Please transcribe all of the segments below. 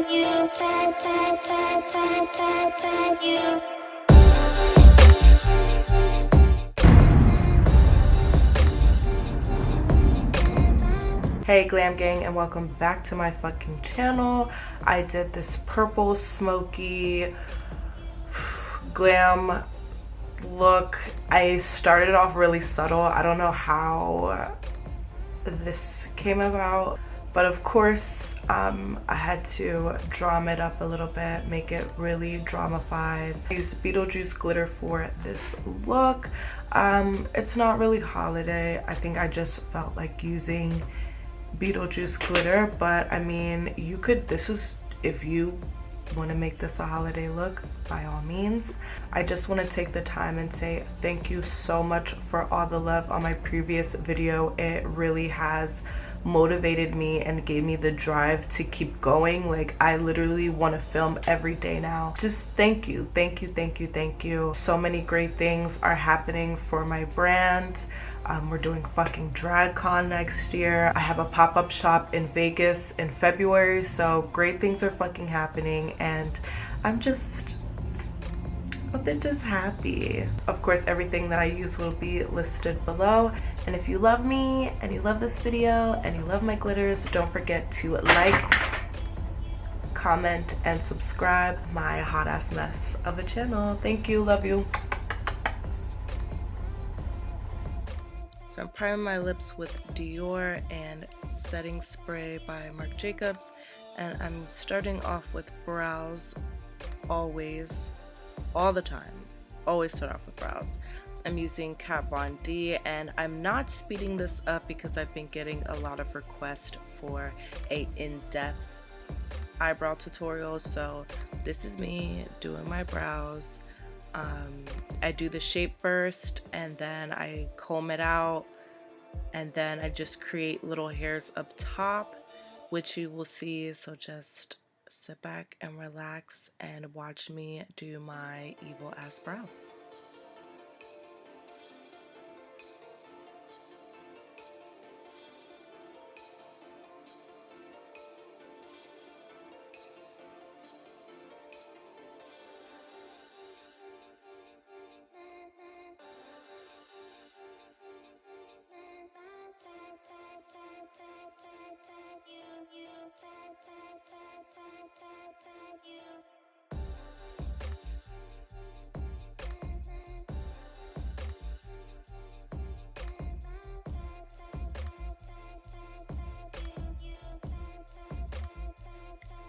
Hey glam gang, and welcome back to my fucking channel. I did this purple smoky glam look. I started off really subtle. I don't know how this came about, but of course I had to drama it up a little bit, make it really dramatified. I used Beetlejuice glitter for this look. It's not really holiday. I think I just felt like using Beetlejuice glitter, but I mean, you could, this is, if you want to make this a holiday look, by all means. I just want to take the time and say thank you so much for all the love on my previous video. It really has motivated me and gave me the drive to keep going. Like, I literally want to film every day now. Just thank you, thank you, thank you, thank you. So many great things are happening for my brand. We're doing fucking DragCon next year. I have a pop-up shop in Vegas in February, so great things are fucking happening, and I'm just a bit just happy. Of course, everything that I use will be listed below, and if you love me and you love this video and you love my glitters, don't forget to like, comment, and subscribe. My hot ass mess of a channel. Thank you, love you. So I'm priming my lips with Dior and setting spray by Marc Jacobs, and I'm starting off with brows. Always, all the time, always start off with brows. I'm using Kat Von D, and I'm not speeding this up because I've been getting a lot of requests for a in-depth eyebrow tutorial. So this is me doing my brows. I do the shape first, and then I comb it out, and then I just create little hairs up top, which you will see. So just sit back and relax and watch me do my evil ass brows.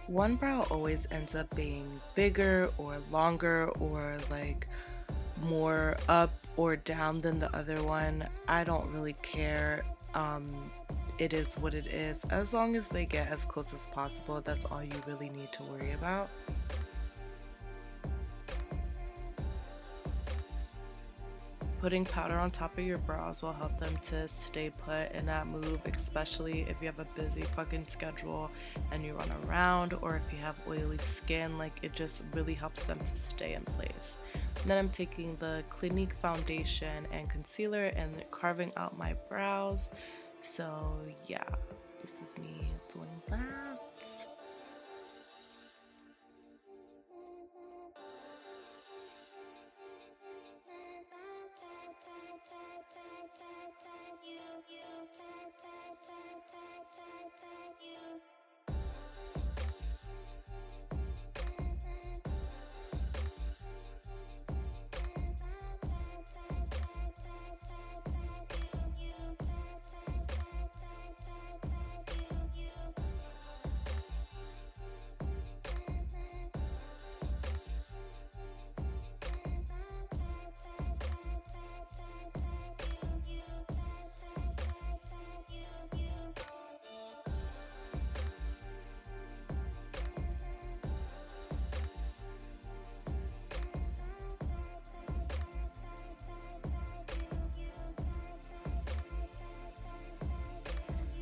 One brow always ends up being bigger or longer or like more up or down than the other one. I don't really care. It is what it is. As long as they get as close as possible, that's all you really need to worry about. Putting powder on top of your brows will help them to stay put and not move, especially if you have a busy fucking schedule and you run around, or if you have oily skin. Like, it just really helps them to stay in place. And then I'm taking the Clinique foundation and concealer and carving out my brows. So yeah, this is me doing that.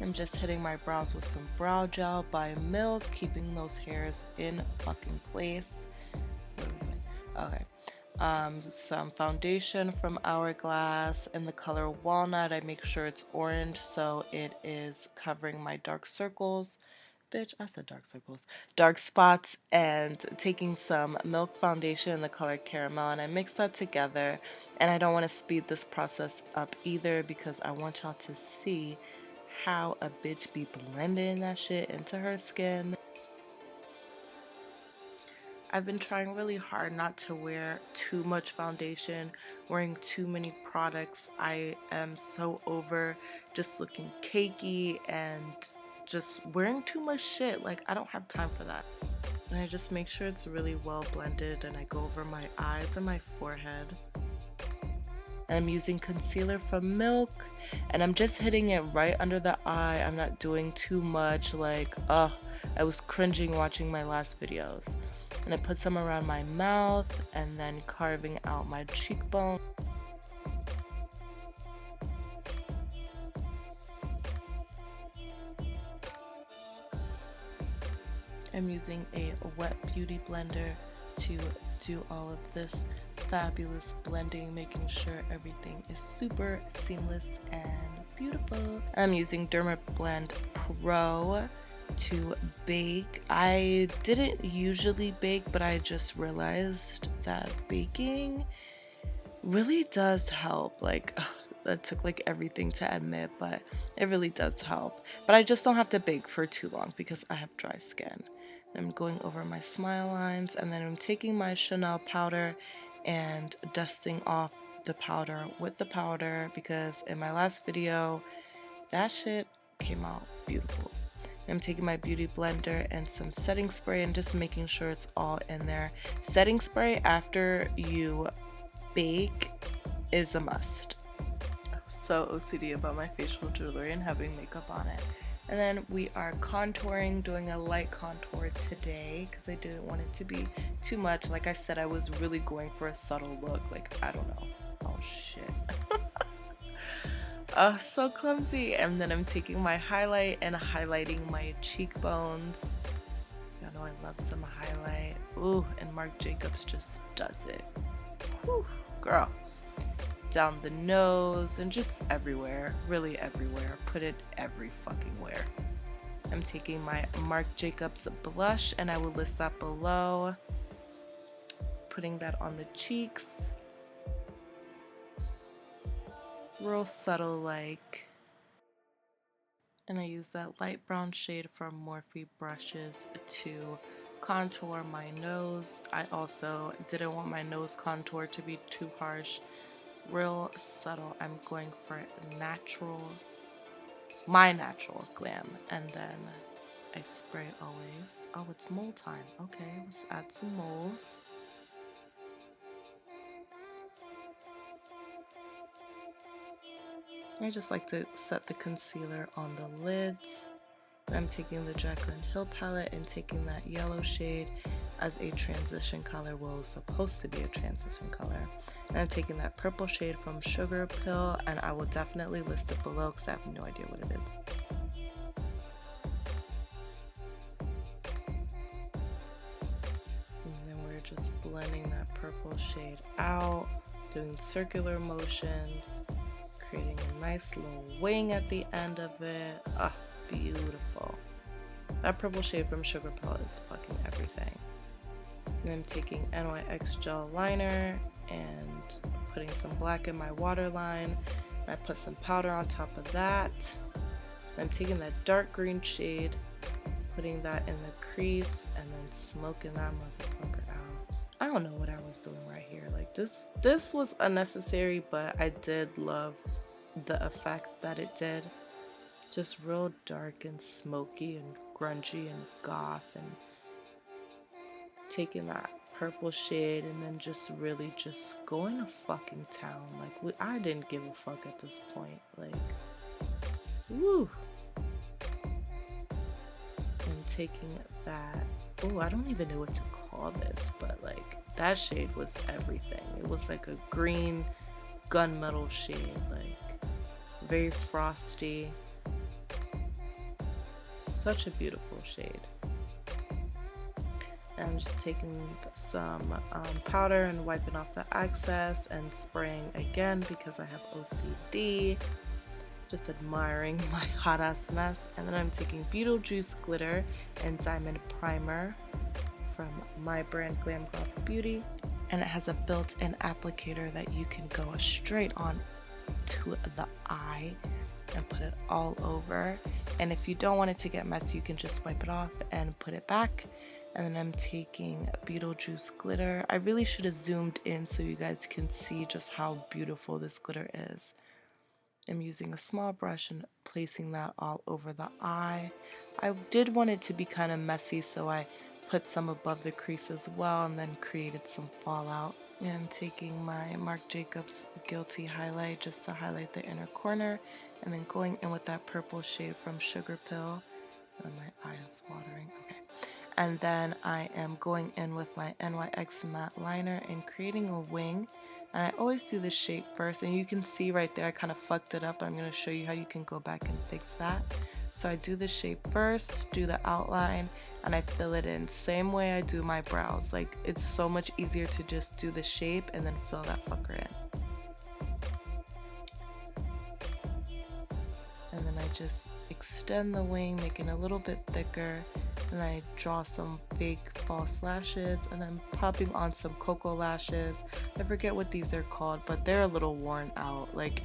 I'm just hitting my brows with some brow gel by Milk, keeping those hairs in fucking place. Okay. Some foundation from Hourglass in the color Walnut. I make sure it's orange so it is covering my dark circles. Bitch, I said dark circles. Dark spots, and taking some Milk foundation in the color Caramel, and I mix that together. And I don't want to speed this process up either because I want y'all to see how a bitch be blending that shit into her skin. I've been trying really hard not to wear too much foundation, wearing too many products. I am so over just looking cakey and just wearing too much shit. Like, I don't have time for that. And I just make sure it's really well blended, and I go over my eyes and my forehead. I'm using concealer from Milk, and I'm just hitting it right under the eye. I'm not doing too much. Like, I was cringing watching my last videos. And I put some around my mouth and then carving out my cheekbone. I'm using a wet beauty blender to do all of this fabulous blending, making sure everything is super seamless and beautiful. I'm using Dermablend Pro to bake. I didn't usually bake, but I just realized that baking really does help. Like, that took like everything to admit, but it really does help. But I just don't have to bake for too long because I have dry skin. I'm going over my smile lines, and then I'm taking my Chanel powder and dusting off the powder with the powder, because in my last video that shit came out beautiful. I'm taking my beauty blender and some setting spray and just making sure it's all in there. Setting spray after you bake is a must. So OCD about my facial jewelry and having makeup on it. And then we are contouring, doing a light contour today because I didn't want it to be too much. Like I said, I was really going for a subtle look. Like, I don't know. Oh shit. Oh, so clumsy. And then I'm taking my highlight and highlighting my cheekbones. Y'all know I love some highlight. Ooh, and Marc Jacobs just does it. Whew, girl. Down the nose and just everywhere, really everywhere. Put it every fucking where. I'm taking my Marc Jacobs blush, and I will list that below. Putting that on the cheeks. Real subtle like. And I use that light brown shade from Morphe brushes to contour my nose. I also didn't want my nose contour to be too harsh. Real subtle. I'm going for natural, my natural glam, and then I spray always. Oh, it's mole time. Okay, let's add some moles. I just like to set the concealer on the lids. I'm taking the Jaclyn Hill palette and taking that yellow shade as a transition color. Well, it's supposed to be a transition color. And I'm taking that purple shade from Sugar Pill, and I will definitely list it below because I have no idea what it is. And then we're just blending that purple shade out, doing circular motions, creating a nice little wing at the end of it. Ah, beautiful. That purple shade from Sugar Pill is fucking everything. And I'm taking NYX gel liner and putting some black in my waterline. And I put some powder on top of that. And I'm taking that dark green shade, putting that in the crease, and then smoking that motherfucker out. I don't know what I was doing right here. Like, this was unnecessary, but I did love the effect that it did. Just real dark and smoky and grungy and goth, and taking that purple shade and then just really just going to fucking town. Like, I didn't give a fuck at this point. Like, woo. And taking that, oh, I don't even know what to call this, but like, that shade was everything. It was like a green gunmetal shade, like very frosty. Such a beautiful shade. I'm just taking some powder and wiping off the excess and spraying again because I have OCD. just admiring my hot ass mess. And then I'm taking Beetlejuice glitter and diamond primer from my brand Glamgothh Beauty, and it has a built-in applicator that you can go straight on to the eye and put it all over. And if you don't want it to get messy, you can just wipe it off and put it back. And then I'm taking Beetlejuice glitter. I really should have zoomed in so you guys can see just how beautiful this glitter is. I'm using a small brush and placing that all over the eye. I did want it to be kind of messy, so I put some above the crease as well and then created some fallout. And I'm taking my Marc Jacobs Guilty highlight just to highlight the inner corner, and then going in with that purple shade from Sugar Pill. And my eye is watering. Okay. And then I am going in with my NYX matte liner and creating a wing. And I always do the shape first, and you can see right there I kind of fucked it up. I'm going to show you how you can go back and fix that. So I do the shape first, do the outline, and I fill it in. Same way I do my brows. Like, it's so much easier to just do the shape and then fill that fucker in. And then I just extend the wing, making it a little bit thicker. And I draw some fake false lashes, and I'm popping on some cocoa lashes. I forget what these are called, but they're a little worn out. Like,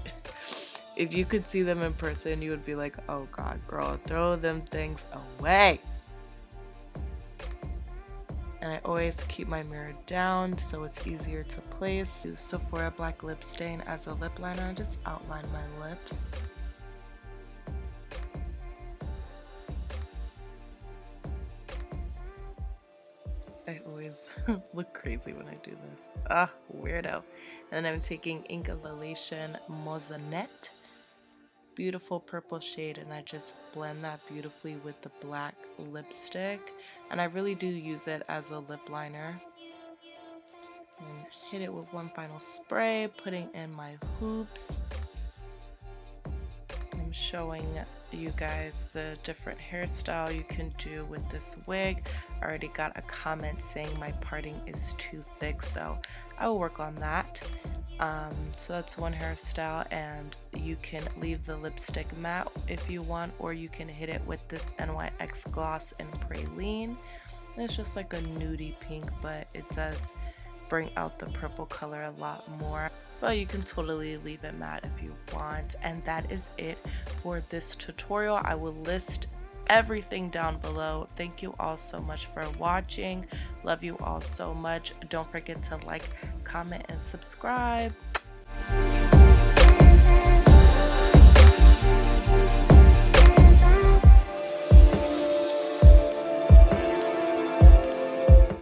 if you could see them in person, you would be like, oh god, girl, throw them things away. And I always keep my mirror down so it's easier to place. Use Sephora Black Lip Stain as a lip liner and just outline my lips. I always look crazy when I do this. Ah, weirdo. And then I'm taking Ink Elevation Mezzanotte. Beautiful purple shade, and I just blend that beautifully with the black lipstick. And I really do use it as a lip liner. And hit it with one final spray, putting in my hoops. I'm showing you guys the different hairstyle you can do with this wig. I already got a comment saying my parting is too thick, so I will work on that. So that's one hairstyle, and you can leave the lipstick matte if you want, or you can hit it with this NYX gloss in Praline. And it's just like a nudie pink, but it does bring out the purple color a lot more. But you can totally leave it matte if you want. And that is it for this tutorial. I will list everything down below. Thank you all so much for watching. Love you all so much. Don't forget to like, comment, and subscribe.